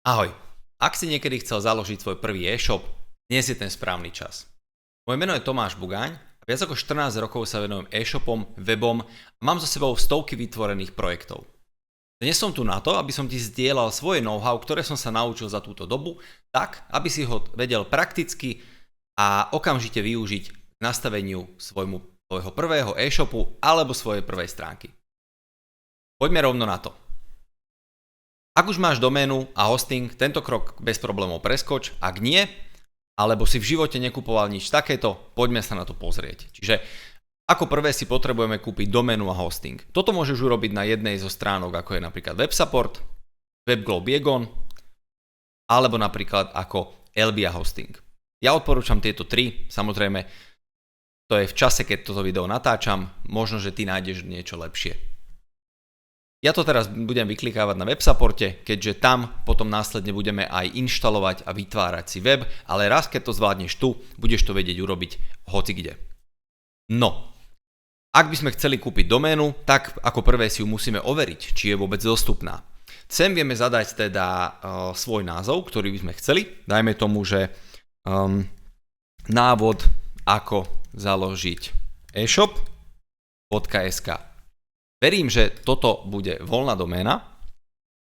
Ahoj, ak si niekedy chcel založiť svoj prvý e-shop, dnes je ten správny čas. Moje meno je Tomáš Bugáň a viac ako 14 rokov sa venujem e-shopom, webom a mám za sebou stovky vytvorených projektov. Dnes som tu na to, aby som ti zdieľal svoje know-how, ktoré som sa naučil za túto dobu, tak, aby si ho vedel prakticky a okamžite využiť k nastaveniu svojho prvého e-shopu alebo svojej prvej stránky. Poďme rovno na to. Ak už máš doménu a hosting, tento krok bez problémov preskoč. Ak nie, alebo si v živote nekupoval nič takéto, poďme sa na to pozrieť. Čiže ako prvé si potrebujeme kúpiť doménu a hosting. Toto môžeš urobiť na jednej zo stránok, ako je napríklad WebSupport, WebGlobe Yegon, alebo napríklad ako Elbia Hosting. Ja odporúčam tieto tri, samozrejme, to je v čase, keď toto video natáčam, možno, že ty nájdeš niečo lepšie. Ja to teraz budem vyklikávať na WebSupporte, keďže tam potom následne budeme aj inštalovať a vytvárať si web, ale raz keď to zvládneš tu, budeš to vedieť urobiť hocikde. No, ak by sme chceli kúpiť doménu, tak ako prvé si ju musíme overiť, či je vôbec dostupná. Sem vieme zadať teda svoj názov, ktorý by sme chceli. Dajme tomu, že návod ako založiť e-shop.sk. Verím, že toto bude voľná doména,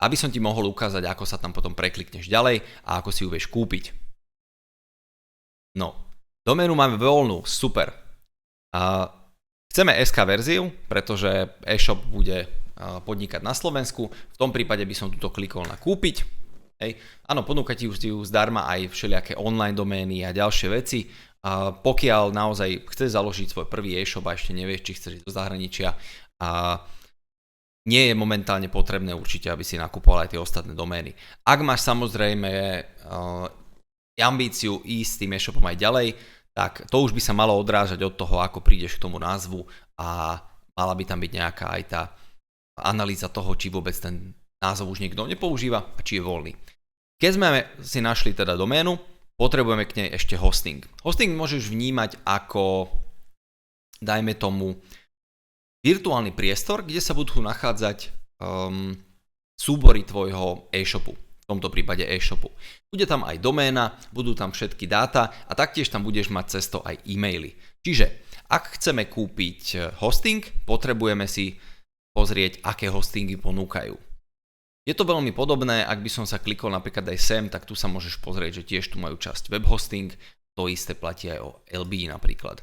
aby som ti mohol ukázať, ako sa tam potom preklikneš ďalej a ako si ju vieš kúpiť. No, doménu máme voľnú, super. Chceme SK verziu, pretože e-shop bude podnikať na Slovensku. V tom prípade by som tuto klikol na kúpiť. Hej. Áno, ponúka ti ju zdarma aj všelijaké online domény a ďalšie veci. Pokiaľ naozaj chceš založiť svoj prvý e-shop a ešte nevieš, či chceš ísť do zahraničia, a nie je momentálne potrebné určite, aby si nakupoval aj tie ostatné domény. Ak máš samozrejme ambíciu ísť s tým e-shopom aj ďalej, tak to už by sa malo odrážať od toho, ako prídeš k tomu názvu a mala by tam byť nejaká aj tá analýza toho, či vôbec ten názov už niekto nepoužíva a či je voľný. Keď sme si našli teda doménu, potrebujeme k nej ešte hosting. Hosting môžeš vnímať ako, dajme tomu, virtuálny priestor, kde sa budú nachádzať súbory tvojho e-shopu, v tomto prípade e-shopu. Bude tam aj doména, budú tam všetky dáta a taktiež tam budeš mať cez to aj e-maily. Čiže ak chceme kúpiť hosting, potrebujeme si pozrieť, aké hostingy ponúkajú. Je to veľmi podobné, ak by som sa klikol napríklad aj sem, tak tu sa môžeš pozrieť, že tiež tu majú časť web hosting, to isté platí aj o LB napríklad.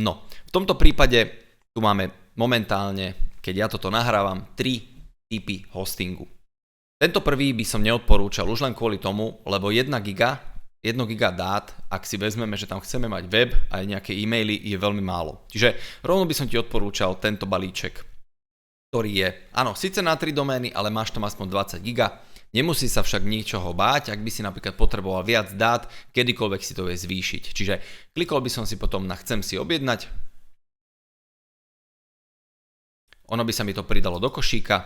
No, v tomto prípade tu máme momentálne, keď ja toto nahrávam, 3 typy hostingu. Tento prvý by som neodporúčal už len kvôli tomu, lebo 1 giga dát, ak si vezmeme, že tam chceme mať web a aj nejaké e-maily, je veľmi málo. Čiže rovno by som ti odporúčal tento balíček, ktorý je, áno, síce na 3 domény, ale máš tam aspoň 20 giga. Nemusí sa však ničoho báť, ak by si napríklad potreboval viac dát, kedykoľvek si to vie zvýšiť. Čiže klikol by som si potom na chcem si objednať. Ono by sa mi to pridalo do košíka.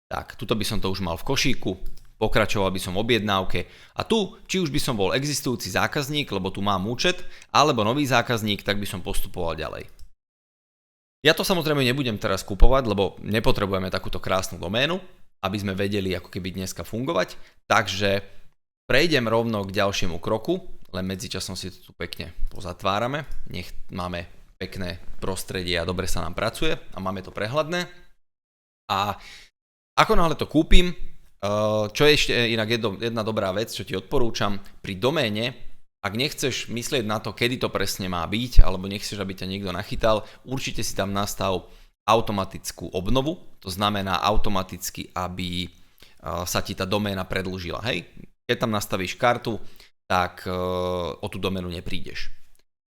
Tak, tuto by som to už mal v košíku. Pokračoval by som v objednávke. A tu, či už by som bol existujúci zákazník, lebo tu mám účet, alebo nový zákazník, tak by som postupoval ďalej. Ja to samozrejme nebudem teraz kupovať, lebo nepotrebujeme takúto krásnu doménu, aby sme vedeli ako keby dneska fungovať. Takže prejdem rovno k ďalšiemu kroku, len medzičasom si to tu pekne pozatvárame. Nech máme pekné prostredie a dobre sa nám pracuje a máme to prehľadné. A ako náhle to kúpim, čo je ešte inak jedna dobrá vec, čo ti odporúčam, pri doméne, ak nechceš myslieť na to, kedy to presne má byť, alebo nechceš, aby ťa niekto nachytal, určite si tam nastav automatickú obnovu, to znamená automaticky, aby sa ti tá doména predĺžila. Hej? Keď tam nastavíš kartu, tak o tú doménu neprídeš.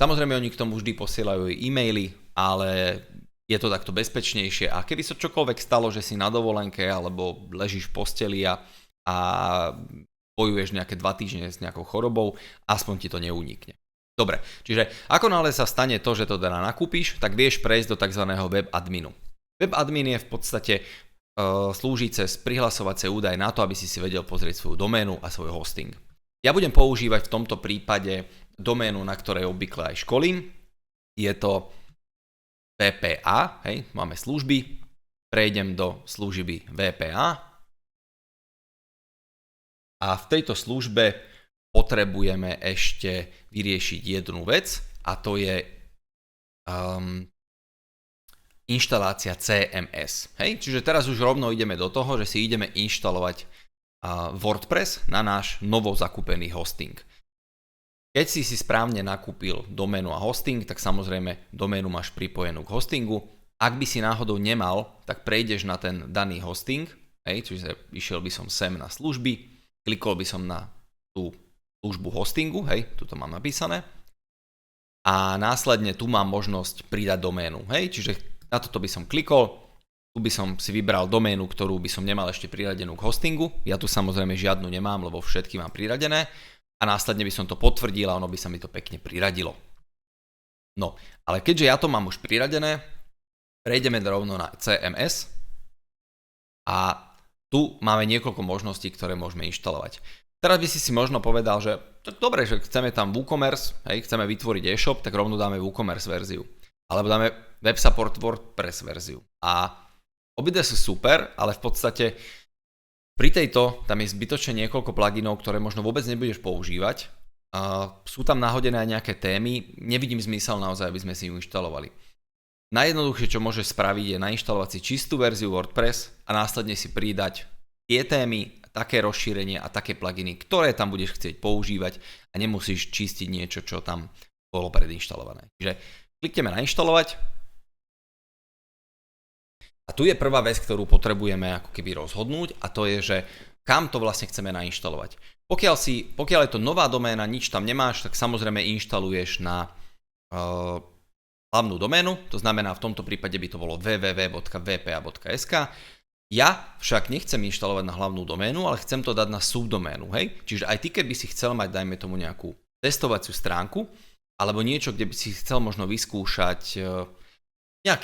Samozrejme, oni k tomu vždy posielajú e-maily, ale je to takto bezpečnejšie a keby sa čokoľvek stalo, že si na dovolenke alebo ležíš v posteli a bojuješ nejaké 2 týždne s nejakou chorobou, aspoň ti to neunikne. Dobre, čiže ako náhle sa stane to, že to teda nakúpiš, tak vieš prejsť do tzv. Web adminu. Web admin je v podstate slúži cez prihlasovacie údaje na to, aby si vedel pozrieť svoju doménu a svoj hosting. Ja budem používať v tomto prípade doménu, na ktorej obvykle aj školím. Je to VPA, hej, máme služby, prejdem do služby VPA A v tejto službe potrebujeme ešte vyriešiť jednu vec a to je inštalácia CMS. Hej? Čiže teraz už rovno ideme do toho, že si ideme inštalovať WordPress na náš novo zakúpený hosting. Keď si správne nakúpil doménu a hosting, tak samozrejme doménu máš pripojenú k hostingu. Ak by si náhodou nemal, tak prejdeš na ten daný hosting, čiže išiel by som sem na služby, klikol by som na tú službu hostingu, tu to mám napísané, a následne tu mám možnosť pridať doménu, čiže na toto by som klikol, tu by som si vybral doménu, ktorú by som nemal ešte priradenú k hostingu, ja tu samozrejme žiadnu nemám, lebo všetky mám priradené, a následne by som to potvrdil a ono by sa mi to pekne priradilo. No, ale keďže ja to mám už priradené, prejdeme rovno na CMS a tu máme niekoľko možností, ktoré môžeme inštalovať. Teraz by si možno povedal, že dobre, že chceme tam WooCommerce, chceme vytvoriť e-shop, tak rovno dáme WooCommerce verziu. Alebo dáme WebSupport WordPress verziu. A obidve sú super, ale v podstate pri tejto tam je zbytočne niekoľko pluginov, ktoré možno vôbec nebudeš používať. Sú tam nahodené aj nejaké témy, nevidím zmysel naozaj, aby sme si ju inštalovali. Najjednoduchšie, čo môžeš spraviť, je nainštalovať si čistú verziu WordPress a následne si pridať tie témy, také rozšírenie a také pluginy, ktoré tam budeš chcieť používať a nemusíš čistiť niečo, čo tam bolo predinštalované. Čiže klikneme nainštalovať. A tu je prvá vec, ktorú potrebujeme ako keby rozhodnúť, a to je, že kam to vlastne chceme nainštalovať. Pokiaľ je to nová doména, nič tam nemáš, tak samozrejme inštaluješ na hlavnú doménu, to znamená v tomto prípade by to bolo www.vpa.sk. Ja však nechcem inštalovať na hlavnú doménu, ale chcem to dať na subdoménu, Čiže aj ty, keby si chcel mať, dajme tomu nejakú testovaciu stránku, alebo niečo, kde by si chcel možno vyskúšať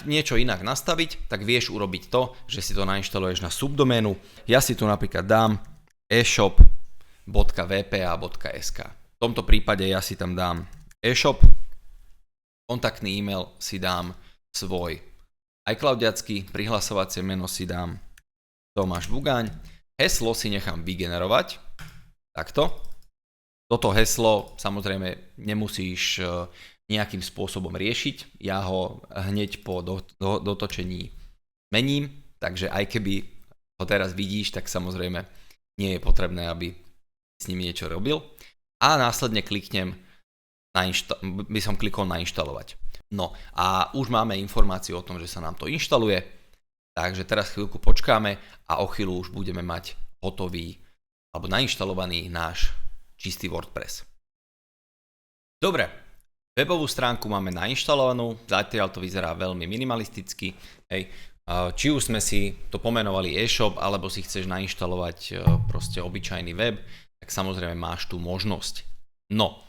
niečo inak nastaviť, tak vieš urobiť to, že si to nainštaluješ na subdoménu. Ja si tu napríklad dám e-shop.vpa.sk. V tomto prípade ja si tam dám e-shop, kontaktný e-mail si dám svoj iCloudiacký, prihlasovacie meno si dám Tomáš Bugaň, heslo si nechám vygenerovať, takto. Toto heslo samozrejme nemusíš nejakým spôsobom riešiť, ja ho hneď po dotočení mením, takže aj keby ho teraz vidíš, tak samozrejme nie je potrebné, aby s ním niečo robil. A následne by som klikol nainštalovať. No a už máme informáciu o tom, že sa nám to inštaluje, takže teraz chvíľku počkáme a o chvíľu už budeme mať hotový alebo nainštalovaný náš čistý WordPress. Dobre, webovú stránku máme nainštalovanú, zatiaľ to vyzerá veľmi minimalisticky. Či už sme si to pomenovali e-shop, alebo si chceš nainštalovať proste obyčajný web, tak samozrejme máš tú možnosť. No,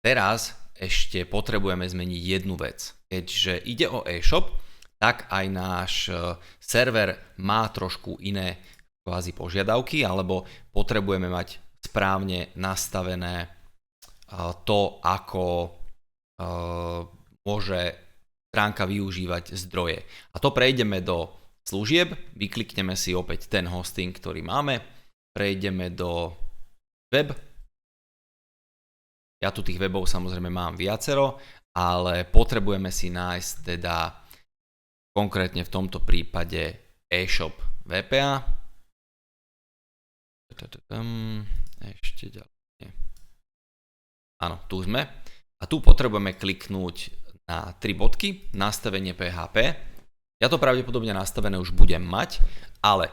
teraz ešte potrebujeme zmeniť jednu vec. Keďže ide o e-shop, tak aj náš server má trošku iné kvázi požiadavky, alebo potrebujeme mať správne nastavené to, ako môže stránka využívať zdroje. A to prejdeme do služieb, vyklikneme si opäť ten hosting, ktorý máme, prejdeme do web. Ja tu tých webov samozrejme mám viacero, ale potrebujeme si nájsť teda konkrétne v tomto prípade e-shop VPA. Ešte ďalej. Áno, tu sme. A tu potrebujeme kliknúť na 3 bodky, nastavenie PHP. Ja to pravdepodobne nastavené už budem mať, ale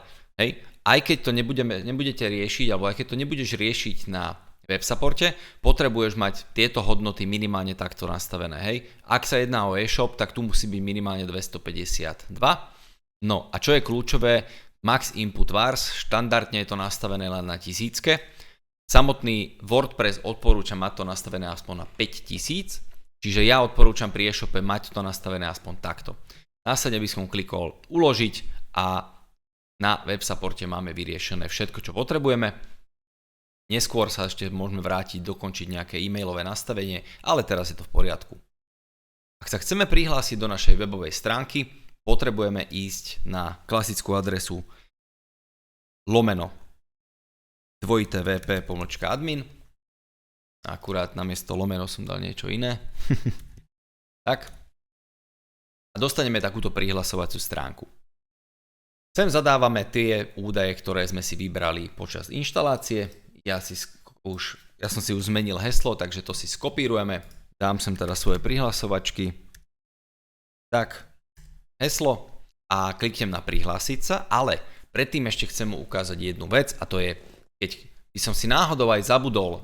aj keď to nebudete riešiť, alebo aj keď to nebudeš riešiť na WebSupporte, potrebuješ mať tieto hodnoty minimálne takto nastavené. Ak sa jedná o e-shop, tak tu musí byť minimálne 252. No a čo je kľúčové, max input vars, štandardne je to nastavené len na 1000. Samotný WordPress odporúča mať to nastavené aspoň na 5000, čiže ja odporúčam pri e-shope mať to nastavené aspoň takto. Následne by som klikol uložiť a na WebSupporte máme vyriešené všetko, čo potrebujeme. Neskôr sa ešte môžeme vrátiť, dokončiť nejaké e-mailové nastavenie, ale teraz je to v poriadku. Ak sa chceme prihlásiť do našej webovej stránky, potrebujeme ísť na klasickú adresu /. wp.admin. Akurát namiesto lomeno som dal niečo iné. Tak. A dostaneme takúto prihlasovaciu stránku. Sem zadávame tie údaje, ktoré sme si vybrali počas inštalácie. Ja som si už zmenil heslo, takže to si skopírujeme. Dám sem teda svoje prihlasovačky. Tak, heslo a kliknem na prihlásiť sa, ale predtým ešte chcem mu ukázať jednu vec a to je, keď by som si náhodou aj zabudol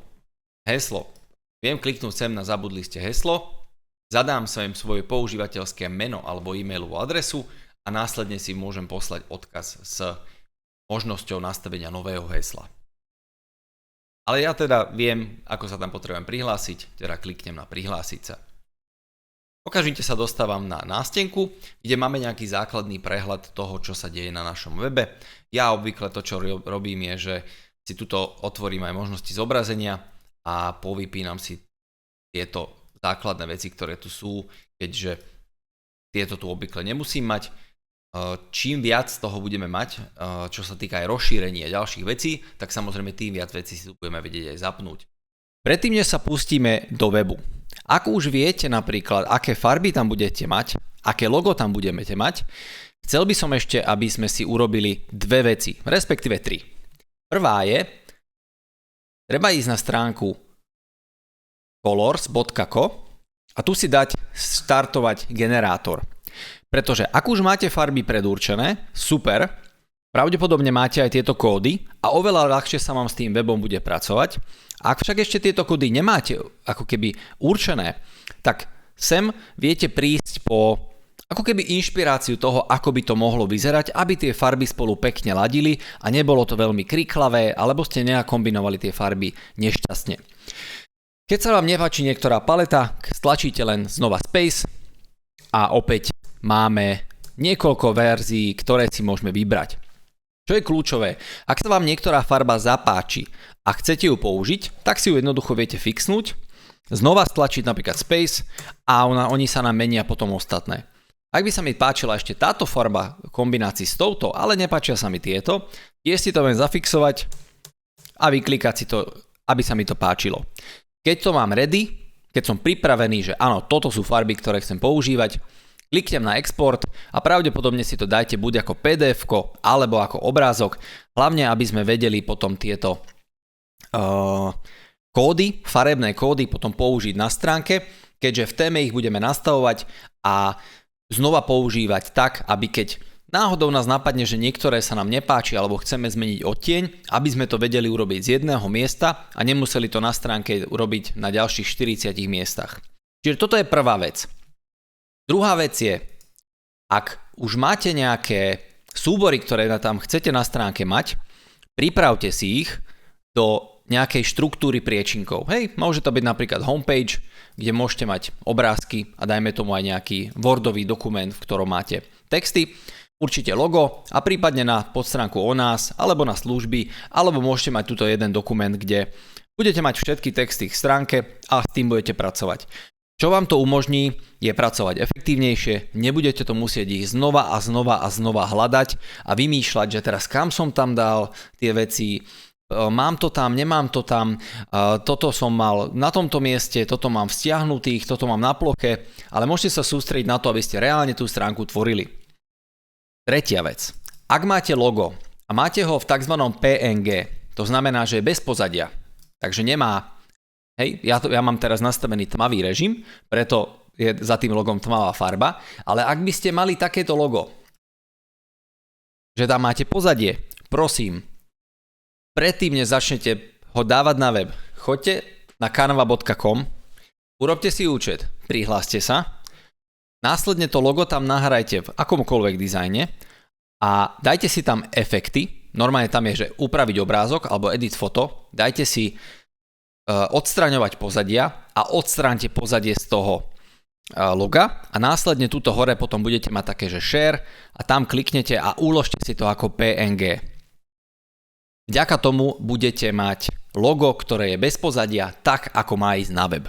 heslo, viem kliknúť sem na zabudli ste heslo, zadám sem svoje používateľské meno alebo e-mailovú adresu a následne si môžem poslať odkaz s možnosťou nastavenia nového hesla. Ale ja teda viem, ako sa tam potrebujem prihlásiť, teda kliknem na prihlásiť sa. Okamžite sa dostávam na nástenku, kde máme nejaký základný prehľad toho, čo sa deje na našom webe. Ja obvykle to, čo robím, je, že si tuto otvorím aj možnosti zobrazenia a povypínam si tieto základné veci, ktoré tu sú, keďže tieto tu obvykle nemusím mať. Čím viac toho budeme mať, čo sa týka aj rozšírenia ďalších vecí, tak samozrejme tým viac vecí si tu budeme vedieť aj zapnúť. Predtým, než sa pustíme do webu, ak už viete napríklad, aké farby tam budete mať, aké logo tam budete mať, chcel by som ešte, aby sme si urobili dve veci, respektíve tri. Prvá je, treba ísť na stránku colors.co a tu si dať startovať generátor. Pretože ak už máte farby predurčené, super, pravdepodobne máte aj tieto kódy a oveľa ľahšie sa vám s tým webom bude pracovať. Ak však ešte tieto kódy nemáte ako keby určené, tak sem viete prísť po ako keby inšpiráciu toho, ako by to mohlo vyzerať, aby tie farby spolu pekne ladili a nebolo to veľmi kriklavé, alebo ste nenakombinovali tie farby nešťastne. Keď sa vám nepáči niektorá paleta, stlačíte len znova Space a opäť máme niekoľko verzií, ktoré si môžeme vybrať. Čo je kľúčové? Ak sa vám niektorá farba zapáči a chcete ju použiť, tak si ju jednoducho viete fixnúť, znova stlačiť napríklad Space a oni sa nám menia potom ostatné. Ak by sa mi páčila ešte táto farba v kombinácii s touto, ale nepáčia sa mi tieto, tiež si to viem zafixovať a vyklikať si to, aby sa mi to páčilo. Keď to mám ready, keď som pripravený, že áno, toto sú farby, ktoré chcem používať, kliknem na export a pravdepodobne si to dajte buď ako PDF-ko alebo ako obrázok, hlavne aby sme vedeli potom tieto kódy, farebné kódy potom použiť na stránke, keďže v téme ich budeme nastavovať a znova používať tak, aby keď náhodou nás napadne, že niektoré sa nám nepáči alebo chceme zmeniť odtieň, aby sme to vedeli urobiť z jedného miesta a nemuseli to na stránke urobiť na ďalších 40 miestach. Čiže toto je prvá vec. Druhá vec je, ak už máte nejaké súbory, ktoré tam chcete na stránke mať, pripravte si ich do nejakej štruktúry priečinkov. Hej, môže to byť napríklad homepage, kde môžete mať obrázky a dajme tomu aj nejaký Wordový dokument, v ktorom máte texty, určite logo a prípadne na podstránku o nás, alebo na služby, alebo môžete mať túto jeden dokument, kde budete mať všetky texty k stránke a s tým budete pracovať. Čo vám to umožní, je pracovať efektívnejšie, nebudete to musieť ich znova a znova hľadať a vymýšľať, že teraz kam som tam dal tie veci, mám to tam, nemám to tam, toto som mal na tomto mieste, toto mám vzťahnutých, toto mám na ploche, ale môžete sa sústrediť na to, aby ste reálne tú stránku tvorili. Tretia vec. Ak máte logo a máte ho v tzv. PNG, to znamená, že je bez pozadia, takže nemá. Hej, ja mám teraz nastavený tmavý režim, preto je za tým logom tmavá farba, ale ak by ste mali takéto logo, že tam máte pozadie, prosím, predtým, než začnete ho dávať na web, choďte na canva.com, urobte si účet, prihláste sa, následne to logo tam nahrajte v akomkoľvek dizajne a dajte si tam efekty, normálne tam je, že upraviť obrázok alebo edit foto, dajte si odstraňovať pozadia a odstráňte pozadie z toho loga a následne tuto hore potom budete mať také, že share a tam kliknete a uložte si to ako PNG. Vďaka tomu budete mať logo, ktoré je bez pozadia, tak ako má ísť na web.